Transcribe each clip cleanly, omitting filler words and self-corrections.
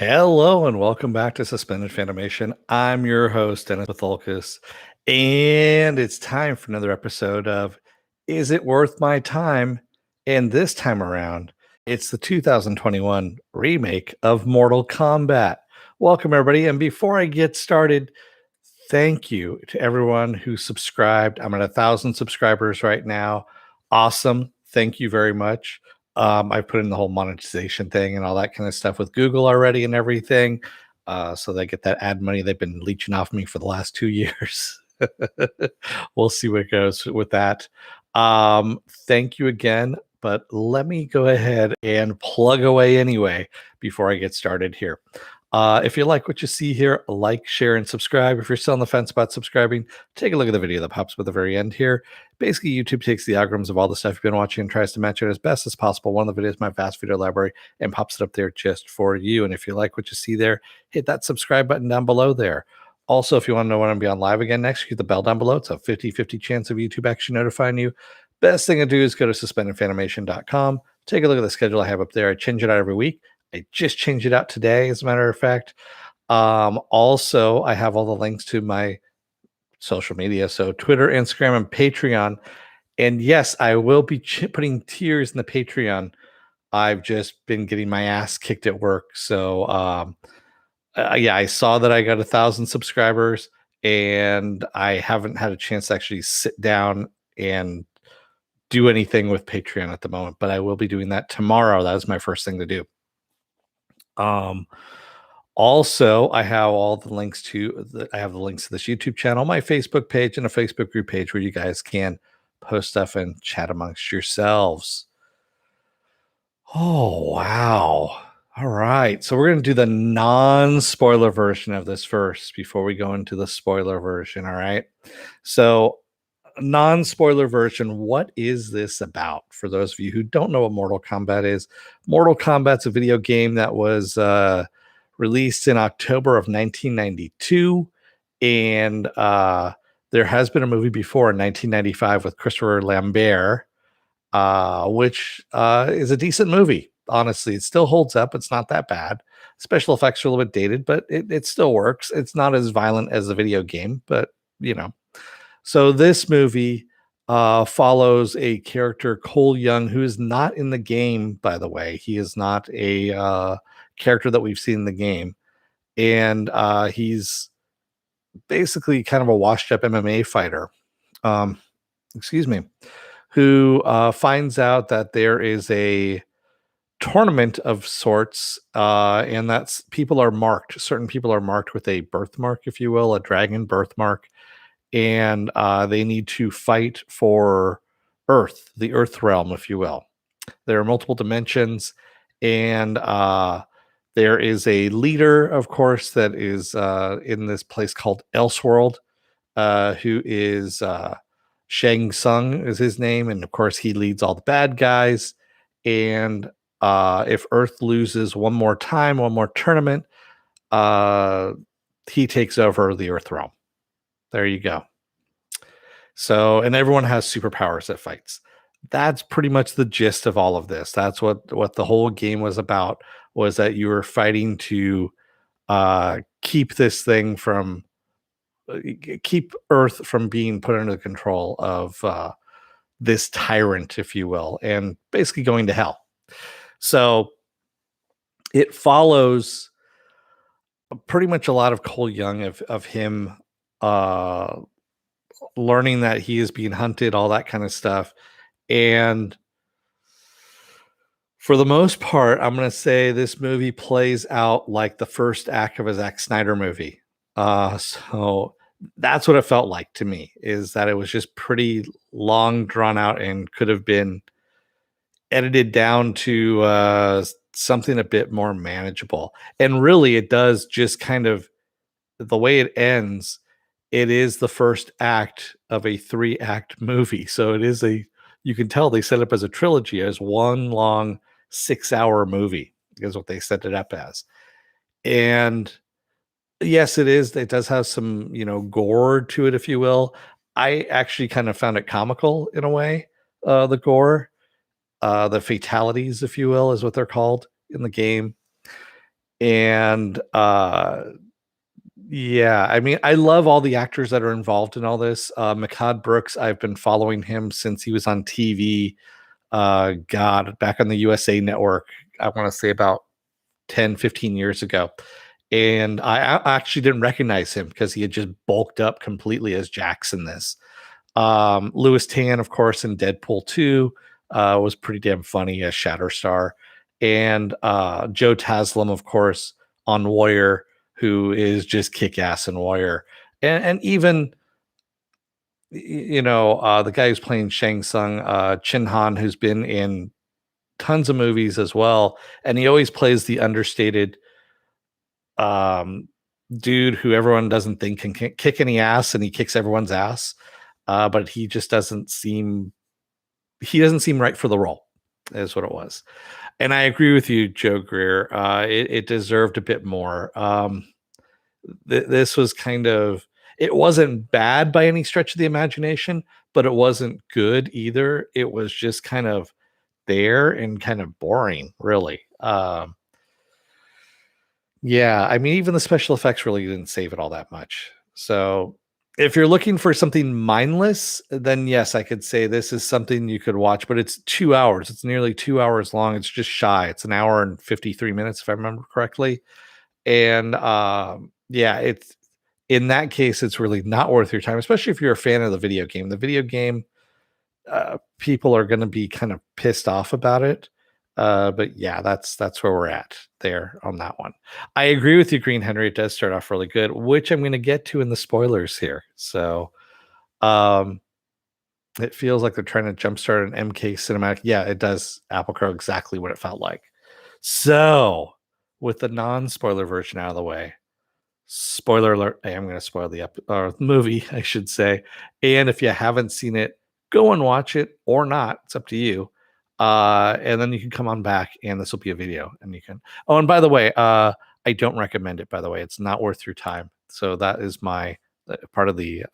Hello and welcome back to Suspended Fanimation. I'm your host, Dennis Bithoulkas, and it's time for another episode of Is It Worth My Time? And this time around, it's the 2021 remake of Mortal Kombat. Welcome, everybody. And before I get started, thank you to everyone who subscribed. I'm at 1,000 subscribers right now. Awesome. Thank you very much. I put in the whole monetization thing and all that kind of stuff with Google already and everything. So they get that ad money they've been leeching off me for the last 2 years. We'll see what goes with that. Thank you again. But let me go ahead and plug away anyway before I get started here. If you like what you see here, like, share, and subscribe. If you're still on the fence about subscribing, take a look at the video that pops up at the very end here. Basically, YouTube takes the algorithms of all the stuff you've been watching and tries to match it as best as possible. One of the videos, my vast video library, and pops it up there just for you. And if you like what you see there, hit that subscribe button down below there. Also, if you want to know when I'm going to be on live again next, hit the bell down below. It's a 50-50 chance of YouTube actually notifying you. Best thing to do is go to suspendedfanimation.com. Take a look at the schedule I have up there. I change it out every week. I just changed it out today, as a matter of fact. Also, I have all the links to my social media, so Twitter, Instagram, and Patreon. And yes, I will be putting tiers in the Patreon. I've just been getting my ass kicked at work. So, yeah, I saw that I got 1,000 subscribers, and I haven't had a chance to actually sit down and do anything with Patreon at the moment, but I will be doing that tomorrow. That was my first thing to do. Also, I have all the links to I have the links to this YouTube channel, my Facebook page, and a Facebook group page where you guys can post stuff and chat amongst yourselves. Oh, wow. All right. So we're going to do the non-spoiler version of this first before we go into the spoiler version. All right. So non-spoiler version, what is this about? For those of you who don't know what Mortal Kombat is, Mortal Kombat's a video game that was released in October of 1992, and there has been a movie before in 1995 with Christopher Lambert, which is a decent movie. Honestly, it still holds up. It's not that bad. Special effects are a little bit dated, but it still works. It's not as violent as the video game, but you know. So this movie follows a character, Cole Young, who is not in the game, by the way. He is not a character that we've seen in the game. And he's basically kind of a washed-up MMA fighter. Excuse me. Who finds out that there is a tournament of sorts, and that's people are marked. Certain people are marked with a birthmark, if you will, a dragon birthmark. And they need to fight for Earth, the Earth realm, if you will. There are multiple dimensions, and there is a leader, of course, that is in this place called Elseworld, who is Shang Tsung is his name, and of course he leads all the bad guys. And if Earth loses one more time, one more tournament, he takes over the Earth realm. There you go. So, and everyone has superpowers that fights. That's pretty much the gist of all of this. That's what the whole game was about, was that you were fighting to keep this thing from keep Earth from being put under the control of this tyrant, if you will, and basically going to hell. So it follows pretty much a lot of Cole Young of him learning that he is being hunted, all that kind of stuff. And for the most part, I'm going to say this movie plays out like the first act of a Zack Snyder movie. So that's what it felt like to me, is that it was just pretty long, drawn out, and could have been edited down to something a bit more manageable. And really, it does just kind of, the way it ends, it is the first act of a 3-act movie. So it is you can tell they set it up as a trilogy, as one long 6-hour movie is what they set it up as. And yes, it is. It does have some, gore to it, if you will. I actually kind of found it comical in a way. The gore, the fatalities, if you will, is what they're called in the game. And yeah, I mean, I love all the actors that are involved in all this. Mehcad Brooks, I've been following him since he was on TV. God, back on the USA Network, I want to say about 10, 15 years ago. And I actually didn't recognize him because he had just bulked up completely as Jax in this. Louis Tan, of course, in Deadpool 2, was pretty damn funny as Shatterstar. And Joe Taslim, of course, on Warrior, who is just kick ass in Warrior. And even, the guy who's playing Shang Tsung, Chin Han, who's been in tons of movies as well. And he always plays the understated um, dude who everyone doesn't think can kick any ass, and he kicks everyone's ass. But he just doesn't seem right for the role, is what it was. And I agree with you, Joe Greer. It deserved a bit more. This was kind of, it wasn't bad by any stretch of the imagination, but it wasn't good either. It was just kind of there and kind of boring, really. Yeah, I mean, even the special effects really didn't save it all that much. So, if you're looking for something mindless, then yes, I could say this is something you could watch, but it's 2 hours. It's nearly 2 hours long. It's just shy. It's an hour and 53 minutes, if I remember correctly. And yeah, it's in that case, it's really not worth your time, especially if you're a fan of the video game. The video game, people are going to be kind of pissed off about it. But yeah, that's where we're at there on that one. I agree with you, Green Henry. It does start off really good, which I'm going to get to in the spoilers here. So, um, it feels like they're trying to jumpstart an MK cinematic. Yeah, it does. Apple Crow exactly what it felt like. So, with the non-spoiler version out of the way, spoiler alert, I am going to spoil the movie, I should say. And if you haven't seen it, go and watch it or not. It's up to you. And then you can come on back and this will be a video and you can. Oh, and by the way, I don't recommend it, by the way. It's not worth your time. So that is my part of the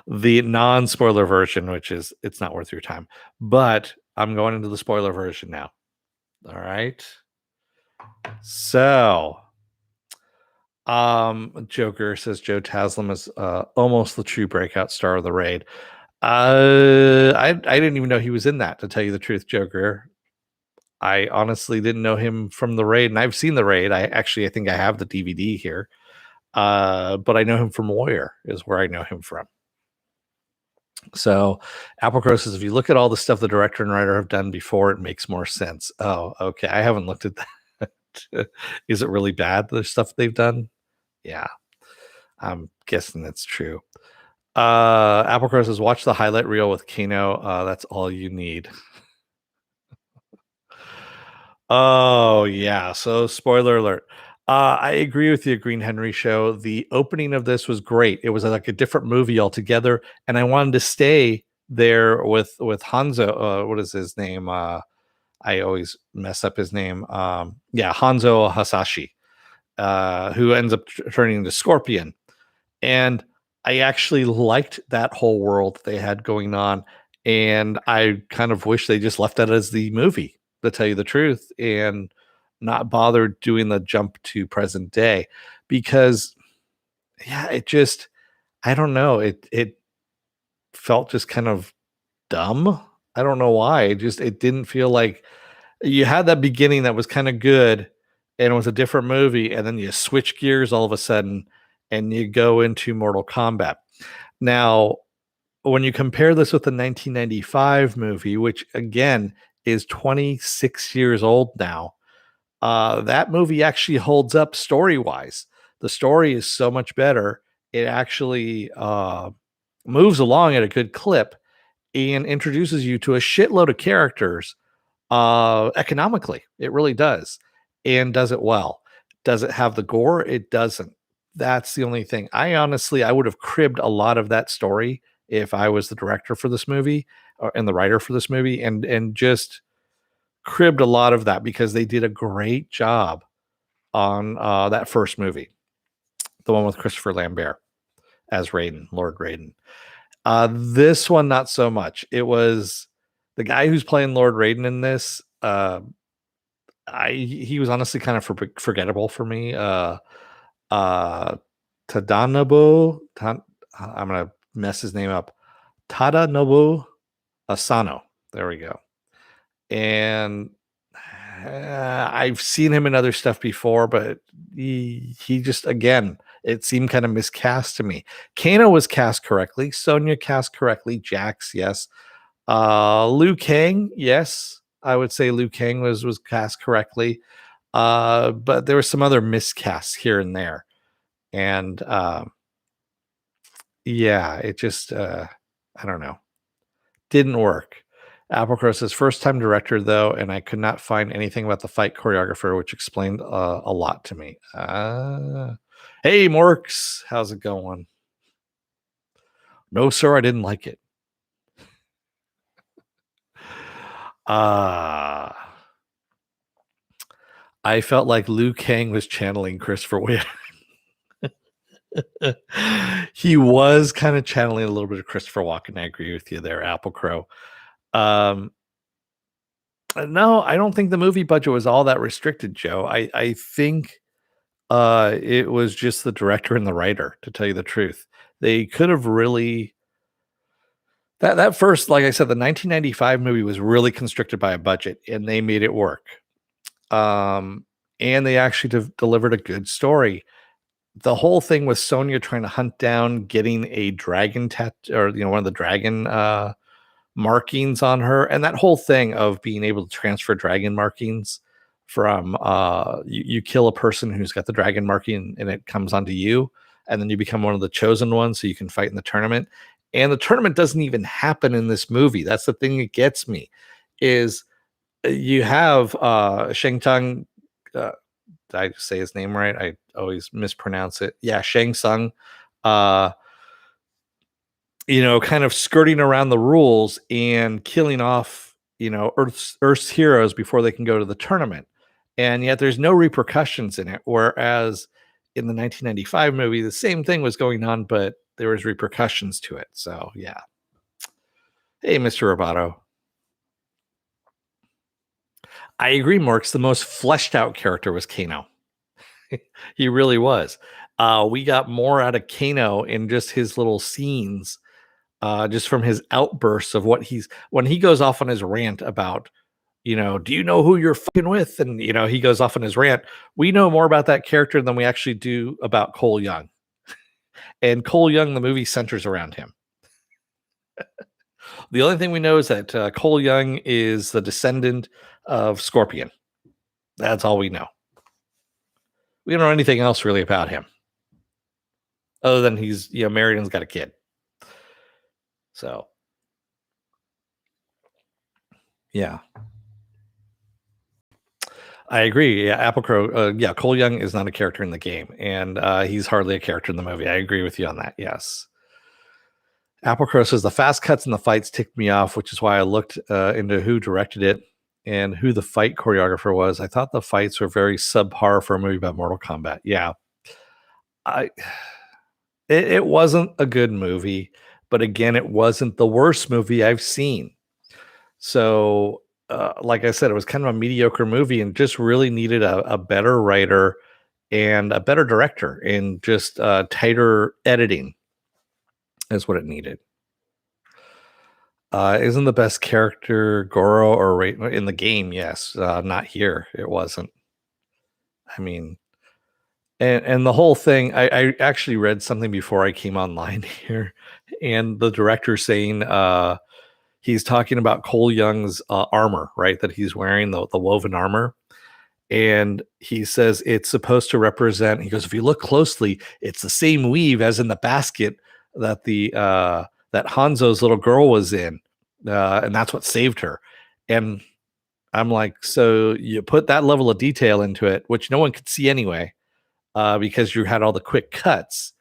the non-spoiler version, which is it's not worth your time. But I'm going into the spoiler version now. All right. So Joker says Joe Taslim is almost the true breakout star of the raid. I didn't even know he was in that, to tell you the truth, Joker. I honestly didn't know him from the raid, and I've seen the raid. I think I have the DVD here. But I know him from Warrior, is where I know him from. So Applecrow says if you look at all the stuff the director and writer have done before, it makes more sense. Oh, okay. I haven't looked at that. Is it really bad, the stuff they've done? Yeah, I'm guessing that's true. Applecrow says, watch the highlight reel with Kano. That's all you need. Oh, yeah. So, spoiler alert. I agree with you, Green Henry Show. The opening of this was great. It was like a different movie altogether, and I wanted to stay there with Hanzo. What is his name? I always mess up his name. Yeah, Hanzo Hasashi, who ends up turning into Scorpion. And I actually liked that whole world they had going on. And I kind of wish they just left that as the movie, to tell you the truth, and not bothered doing the jump to present day. Because yeah, I don't know, it felt just kind of dumb. I don't know why. It didn't feel like you had that beginning that was kind of good and it was a different movie, and then you switch gears all of a sudden and you go into Mortal Kombat. Now, when you compare this with the 1995 movie, which again is 26 years old now, that movie actually holds up story wise. The story is so much better. It actually moves along at a good clip and introduces you to a shitload of characters economically. It really does, and does it well. Does it have the gore? It doesn't. That's the only thing. I would have cribbed a lot of that story if I was the director for this movie and the writer for this movie, and just cribbed a lot of that because they did a great job on that first movie, the one with Christopher Lambert as Raiden, Lord Raiden. This one, not so much. It was the guy who's playing Lord Raiden in this. he was honestly kind of forgettable for me. Uh, Tadanobu, I'm gonna mess his name up. Tadanobu Asano. There we go. And I've seen him in other stuff before, but he just again, it seemed kind of miscast to me. Kano was cast correctly, Sonya cast correctly, Jax, yes. Liu Kang, yes. I would say Liu Kang was cast correctly. But there were some other miscasts here and there. And yeah, it just I don't know. Didn't work. Applecross's first time director, though, and I could not find anything about the fight choreographer, which explained a lot to me. Hey, Morks, how's it going? No, sir, I didn't like it. I felt like Liu Kang was channeling Christopher Witt. He was kind of channeling a little bit of Christopher Walken. I agree with you there, Apple Crow. Um, no, I don't think the movie budget was all that restricted, Joe. I think it was just the director and the writer, to tell you the truth. They could have really that first, like I said, the 1995 movie was really constricted by a budget, and they made it work. Um, and they actually delivered a good story. The whole thing with Sonya trying to hunt down getting a dragon or one of the dragon markings on her, and that whole thing of being able to transfer dragon markings from you kill a person who's got the dragon marking and it comes onto you, and then you become one of the chosen ones so you can fight in the tournament. And the tournament doesn't even happen in this movie. That's the thing that gets me is you have Shang Tsung. Did I say his name right? I always mispronounce it. Yeah, Shang Tsung. Uh, kind of skirting around the rules and killing off, Earth's heroes before they can go to the tournament. And yet there's no repercussions in it. Whereas in the 1995 movie, the same thing was going on, but there was repercussions to it. So yeah. Hey, Mr. Roboto. I agree, Marks. The most fleshed out character was Kano. He really was. We got more out of Kano in just his little scenes, just from his outbursts of when he goes off on his rant about, do you know who you're fucking with? And, he goes off on his rant. We know more about that character than we actually do about Cole Young. And Cole Young, the movie centers around him. The only thing we know is that Cole Young is the descendant of Scorpion. That's all we know. We don't know anything else really about him, other than he's married and's got a kid. So, yeah, I agree. Yeah, Apple Crow. Yeah, Cole Young is not a character in the game, and he's hardly a character in the movie. I agree with you on that. Yes. Apple Crow says the fast cuts and the fights ticked me off, which is why I looked into who directed it and who the fight choreographer was. I thought the fights were very subpar for a movie about Mortal Kombat. Yeah, I. It wasn't a good movie, but again, it wasn't the worst movie I've seen. So, like I said, it was kind of a mediocre movie and just really needed a better writer and a better director and just tighter editing is what it needed. Isn't the best character Goro or in the game? Yes, not here. It wasn't. I mean, and the whole thing. I actually read something before I came online here, and the director saying he's talking about Cole Young's armor, right? That he's wearing the woven armor. And he says it's supposed to represent, he goes, if you look closely, it's the same weave as in the basket that that Hanzo's little girl was in. And that's what saved her. And I'm like, so you put that level of detail into it, which no one could see anyway, because you had all the quick cuts,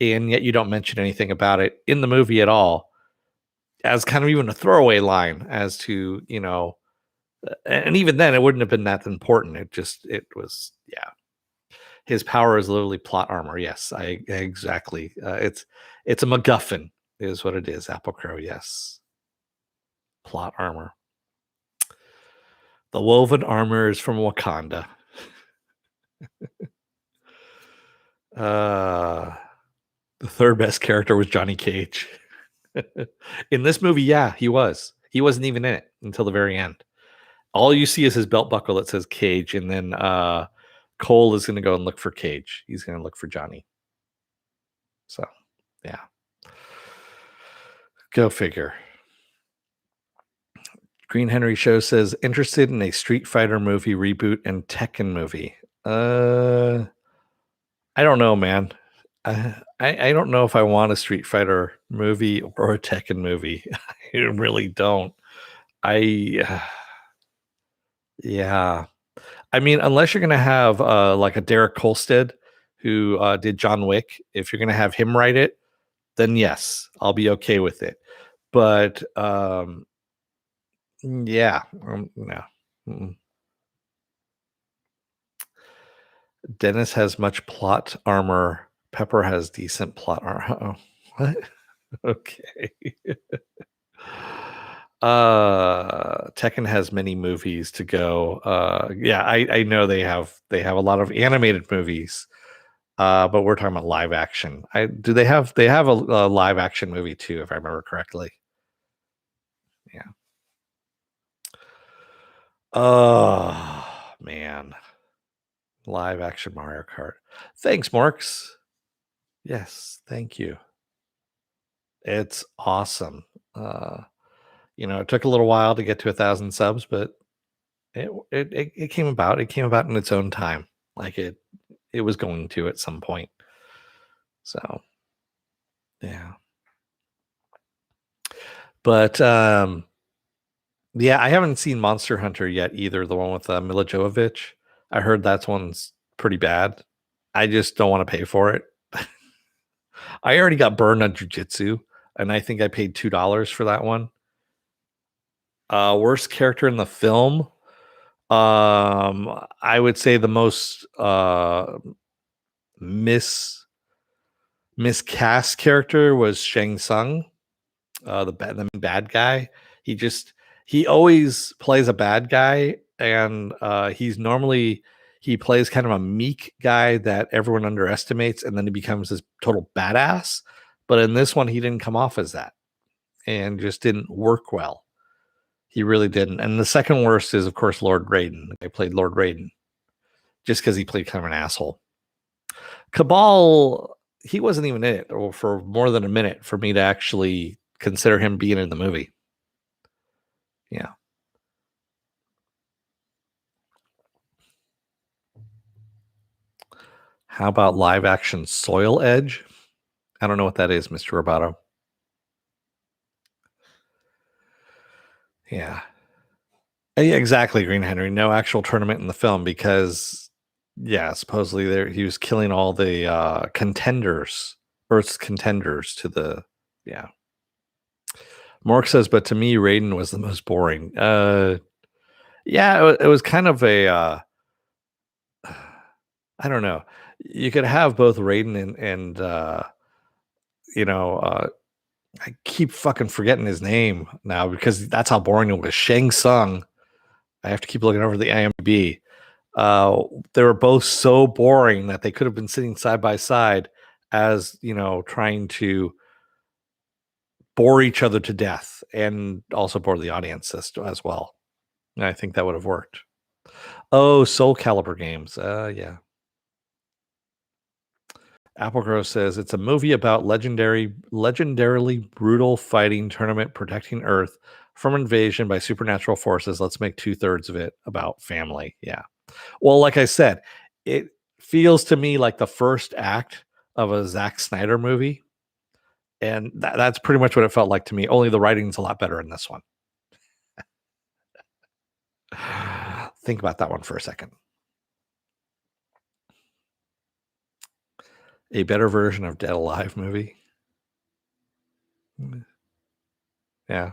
and yet you don't mention anything about it in the movie at all, as kind of even a throwaway line as to, and even then it wouldn't have been that important. It was, yeah. His power is literally plot armor. Yes, I exactly. It's a MacGuffin, is what it is. Apple Crow, yes. Plot armor. The woven armor is from Wakanda. Uh, the third best character was Johnny Cage. In this movie, yeah, he was. He wasn't even in it until the very end. All you see is his belt buckle that says Cage, and then Cole is going to go and look for Cage. He's going to look for Johnny. So, yeah. Go figure. Green Henry Show says interested in a Street Fighter movie reboot and Tekken movie. I don't know, man. I don't know if I want a Street Fighter movie or a Tekken movie. I really don't. I yeah. I mean, unless you're gonna have like a Derek Kolstad who did John Wick, if you're gonna have him write it, then yes, I'll be okay with it. But yeah, no. Mm-mm. Dennis has much plot armor. Pepper has decent plot armor. What? Okay. Tekken has many movies to go. Yeah, I know they have a lot of animated movies. But we're talking about live action. They have a live action movie too, if I remember correctly. Yeah. Oh man. Live action Mario Kart. Thanks, Marks. Yes, thank you. It's awesome. It took a little while to get to 1,000 subs, but it came about. It came about in its own time. Like it was going to at some point. So yeah. But yeah, I haven't seen Monster Hunter yet either. The one with Mila Jovovich. I heard that one's pretty bad. I just don't want to pay for it. I already got burned on jujitsu, and I think I paid $2 for that one. Worst character in the film. I would say the most miscast character was Shang Tsung, the bad guy. He always plays a bad guy, and he plays kind of a meek guy that everyone underestimates, and then he becomes this total badass. But in this one, he didn't come off as that, and just didn't work well. He really didn't. And the second worst is, of course, Lord Raiden. I played Lord Raiden just because he played kind of an asshole. Cabal, he wasn't even in it for more than a minute for me to actually consider him being in the movie. Yeah. How about live action Soil Edge? I don't know what that is, Mr. Roboto. Yeah. Yeah, exactly, Green Henry. No actual tournament in the film because, yeah, supposedly he was killing all the contenders, Earth's contenders to the, yeah. Mork says, but to me, Raiden was the most boring. Yeah, it was kind of a, I don't know. You could have both Raiden and I keep fucking forgetting his name now because that's how boring it was. Shang Tsung. I have to keep looking over the IMDb. They were both so boring that they could have been sitting side by side as, trying to bore each other to death and also bore the audience as well. And I think that would have worked. Oh, Soul Calibur games. Yeah. Applegrove says it's a movie about legendarily brutal fighting tournament protecting Earth from invasion by supernatural forces. Let's make 2/3 of it about family. Yeah. Well, like I said, it feels to me like the first act of a Zack Snyder movie. And that's pretty much what it felt like to me. Only the writing's a lot better in this one. Think about that one for a second. A better version of Dead Alive movie. Yeah.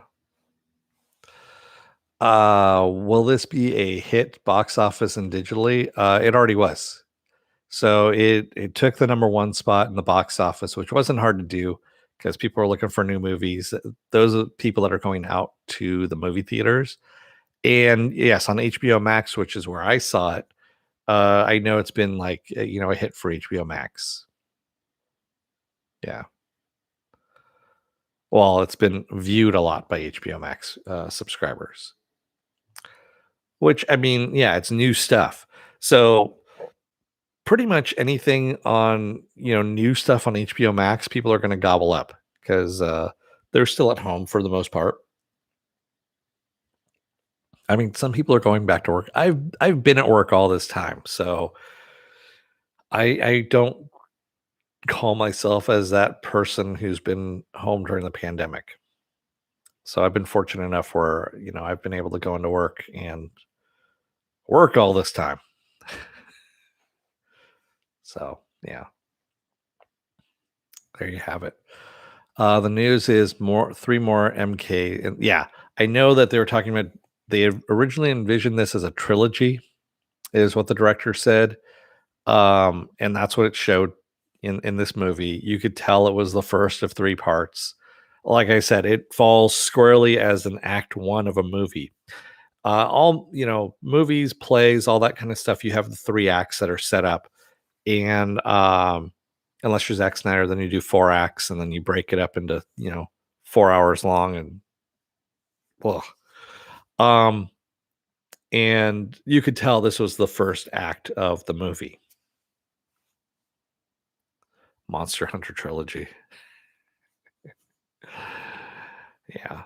Will this be a hit box office and digitally? It already was. So it took the number one spot in the box office, which wasn't hard to do because people are looking for new movies. Those are people that are going out to the movie theaters. And yes, on HBO Max, which is where I saw it, I know it's been like, a hit for HBO Max. Yeah. Well, it's been viewed a lot by HBO Max subscribers, which I mean, yeah, it's new stuff. So pretty much anything on, new stuff on HBO Max, people are going to gobble up because they're still at home for the most part. I mean, some people are going back to work. I've been at work all this time, so I don't call myself as that person who's been home during the pandemic. So I've been fortunate enough where, I've been able to go into work and work all this time. So, yeah, there you have it. The news is three more MK. And yeah, I know that they were talking about, they originally envisioned this as a trilogy, is what the director said. And that's what it showed in this movie. You could tell it was the first of three parts. Like I said, it falls squarely as an act one of a movie. All movies, plays, all that kind of stuff. You have the three acts that are set up, and unless you're Zack Snyder, then you do four acts, and then you break it up into 4 hours long, and well, um, and you could tell this was the first act of the movie. Monster Hunter trilogy. Yeah.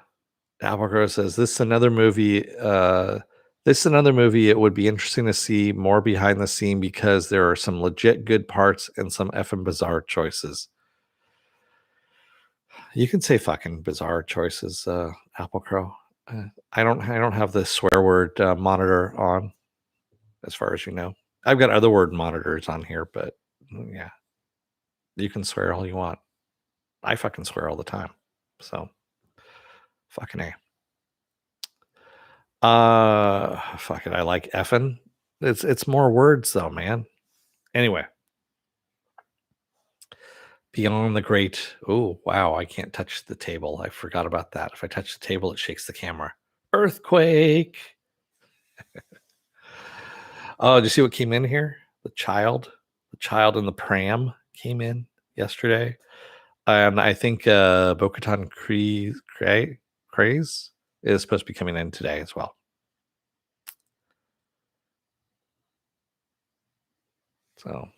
Alvaro says this is another movie. This is another movie. It would be interesting to see more behind the scene because there are some legit good parts and some effing bizarre choices. You can say fucking bizarre choices, Apple Crow. I don't have the swear word monitor on, as far as you know. I've got other word monitors on here, but yeah, you can swear all you want. I fucking swear all the time. So fucking A. Fuck it. I like effing. It's more words though, man. Anyway, beyond the great. Oh wow, I can't touch the table. I forgot about that. If I touch the table, it shakes the camera. Earthquake. Oh, did you see what came in here? The child in the pram came in yesterday, and I think Bo-Katan Craze is supposed to be coming in today as well. So,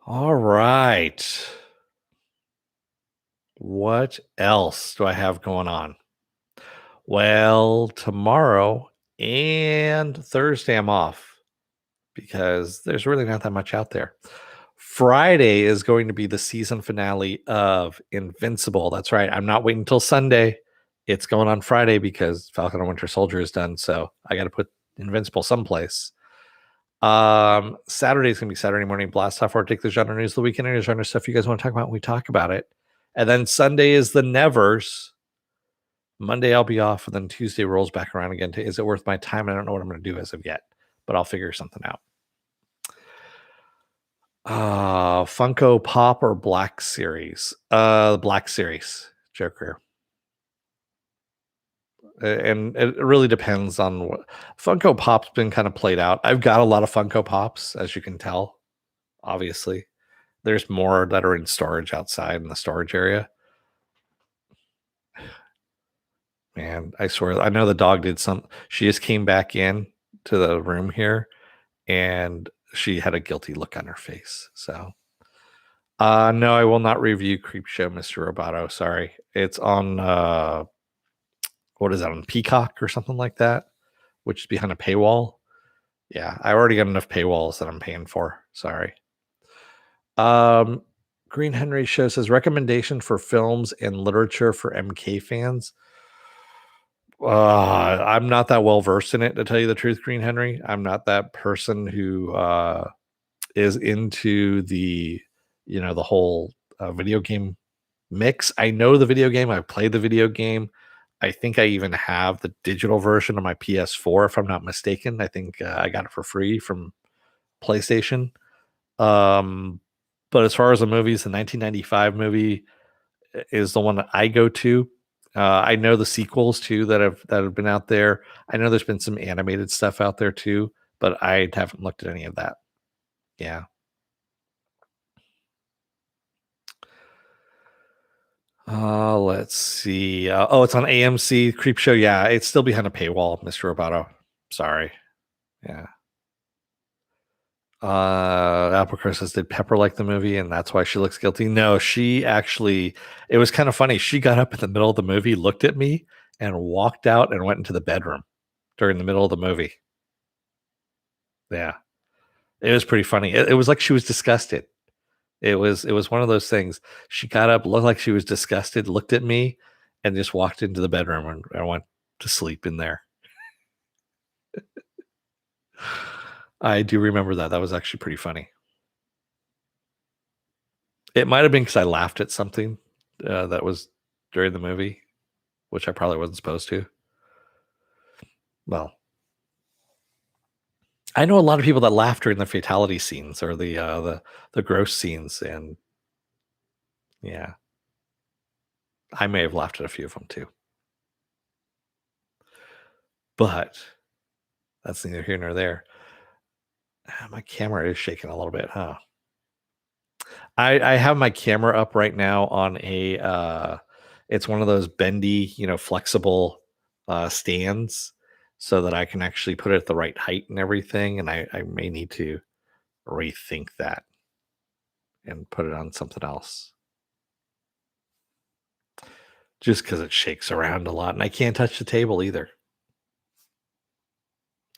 all right. What else do I have going on? Well, tomorrow and Thursday I'm off because there's really not that much out there. Friday is going to be the season finale of Invincible. That's right. I'm not waiting until Sunday. It's going on Friday because Falcon and Winter Soldier is done. So I got to put Invincible someplace. Saturday is gonna be Saturday morning blast off, or take the genre news, the weekend news, genre stuff you guys want to talk about. We talk about it, and then Sunday is the Nevers. Monday I'll be off, and then Tuesday rolls back around again to Is It Worth My Time? I don't know what I'm going to do as of yet, but I'll figure something out. Funko Pop or Black Series? Black Series Joker. And it really depends on what Funko Pop's been kind of played out. I've got a lot of Funko Pops, as you can tell. Obviously, there's more that are in storage outside in the storage area. Man, I swear, I know the dog did some. She just came back in to the room here, and she had a guilty look on her face. So, no, I will not review Creepshow, Mr. Roboto. Sorry, it's on what is that, on Peacock or something like that, which is behind a paywall. Yeah, I already got enough paywalls that I'm paying for. Sorry. Um, Green Henry Show says recommendation for films and literature for MK fans. I'm not that well versed in it, to tell you the truth, Green Henry. I'm not that person who is into the whole video game mix. I know the video game. I've played the video game. I think I even have the digital version of my PS4, if I'm not mistaken. I think I got it for free from PlayStation. But as far as the movies, the 1995 movie is the one that I go to. I know the sequels too that have been out there. I know there's been some animated stuff out there too, but I haven't looked at any of that. Yeah. Let's see. Oh, it's on AMC Creep Show. Yeah, it's still behind a paywall, Mr. Roboto. Sorry. Yeah. Apple says, did Pepper like the movie and that's why she looks guilty? No, she actually, it was kind of funny. She got up in the middle of the movie, looked at me, and walked out and went into the bedroom during the middle of the movie. Yeah. It was pretty funny. It was like she was disgusted. It was one of those things. She got up, looked like she was disgusted, looked at me, and just walked into the bedroom and went to sleep in there. I do remember that. That was actually pretty funny. It might have been because I laughed at something that was during the movie, which I probably wasn't supposed to. Well, I know a lot of people that laugh during the fatality scenes or the gross scenes, and yeah, I may have laughed at a few of them too. But that's neither here nor there. My camera is shaking a little bit, huh? I have my camera up right now on a it's one of those bendy, flexible stands so that I can actually put it at the right height and everything. And I may need to rethink that and put it on something else. Just because it shakes around a lot and I can't touch the table either.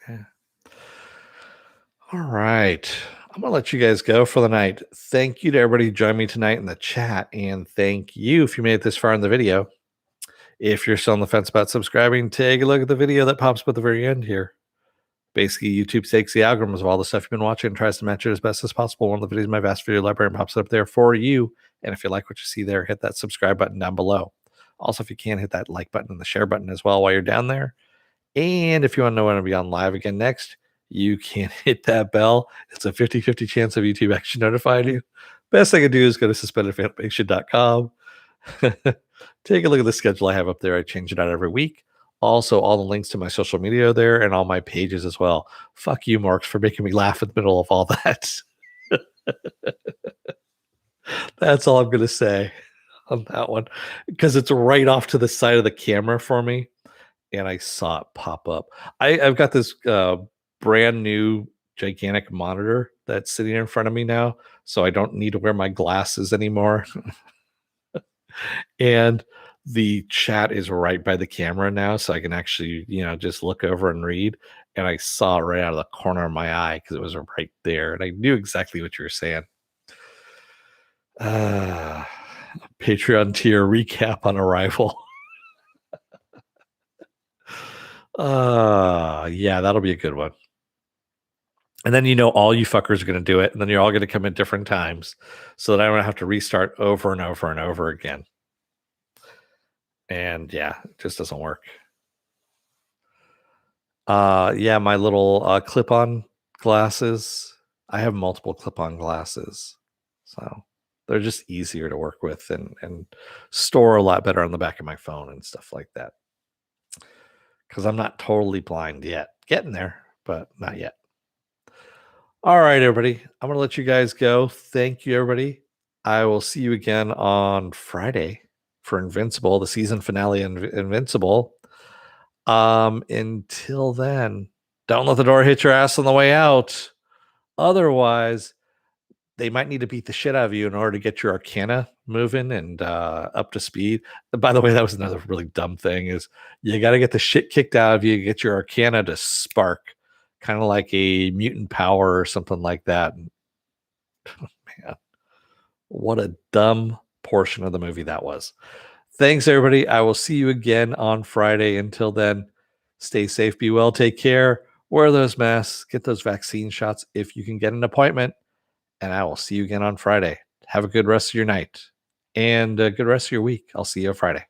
Yeah. All right. I'm going to let you guys go for the night. Thank you to everybody who joined me tonight in the chat. And thank you if you made it this far in the video. If you're still on the fence about subscribing, take a look at the video that pops up at the very end here. Basically, YouTube takes the algorithms of all the stuff you've been watching and tries to match it as best as possible. One of the videos in my vast video library and pops it up there for you. And if you like what you see there, hit that subscribe button down below. Also, if you can, hit that like button and the share button as well while you're down there. And if you want to know when I'll be on live again next, you can hit that bell. It's a 50-50 chance of YouTube actually notifying you. Best thing to do is go to suspendedfanimation.com. Take a look at the schedule I have up there. I change it out every week. Also, all the links to my social media are there and all my pages as well. Fuck you, Marks, for making me laugh in the middle of all that. That's all I'm going to say on that one because it's right off to the side of the camera for me. And I saw it pop up. I've got this brand new gigantic monitor that's sitting in front of me now, so I don't need to wear my glasses anymore. And the chat is right by the camera now, so I can actually, just look over and read. And I saw it right out of the corner of my eye because it was right there, and I knew exactly what you were saying. Patreon tier recap on arrival. Yeah, that'll be a good one. And then all you fuckers are going to do it, and then you're all going to come at different times, so that I don't have to restart over and over and over again. And yeah, it just doesn't work. Yeah, my little clip-on glasses. I have multiple clip-on glasses, so they're just easier to work with and store a lot better on the back of my phone and stuff like that. Because I'm not totally blind yet. Getting there, but not yet. All right, everybody. I'm going to let you guys go. Thank you, everybody. I will see you again on Friday for Invincible, the season finale of Invincible. Until then, don't let the door hit your ass on the way out. Otherwise, they might need to beat the shit out of you in order to get your arcana moving and up to speed. By the way, that was another really dumb thing is you got to get the shit kicked out of you to get your arcana to spark, kind of like a mutant power or something like that. Oh, man, what a dumb portion of the movie that was. Thanks, everybody. I will see you again on Friday. Until then, stay safe, be well, take care, wear those masks, get those vaccine shots if you can get an appointment. And I will see you again on Friday. Have a good rest of your night and a good rest of your week. I'll see you on Friday.